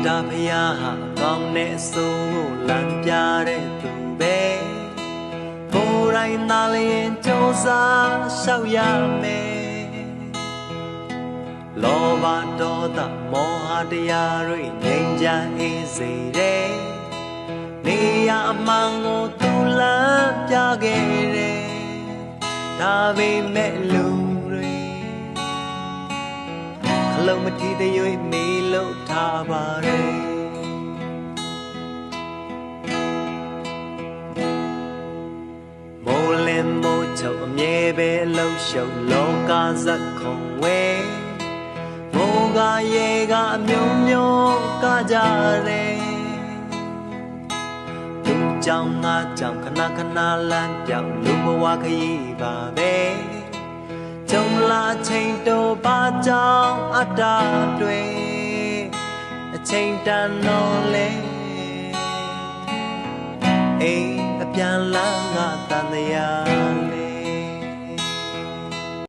တာဖျားဟာကောင်းတဲ့အစိုးကိုလမ်းပြတဲ့သူပဲကိုယ်တိုင်သာလျင်ကြိုးစားရှောက်ရမယ်လောဘဒေါသမောဟတရားတွေငြိမ်းချမ်းအေးစေတဲ့နေရအမှန်ကိုသူလမ်းပြခဲ့တယ်ဒါပေမဲ့လူတွေခလုံးမထီတဲ့ရွေးမေးလို့ထားပါတယ်မိုးလင်းမိုးချုပ်အမြဲပဲလှုပ်ရှုပ်လောကဇက်ခုံဝဲမိုးကရေကအမျိုးမျိုးကကြတယ်သူကြောင့်ငါကြောင့်ခဏခဏလမ်းပြောင်းလူဘဝခရီးပါပဲကြုံလာချိန်တိုပါကြောင့်အတ္တတွေအချိန်တန်တော့လေအိမ်အပြန်လန်းကတန်တရား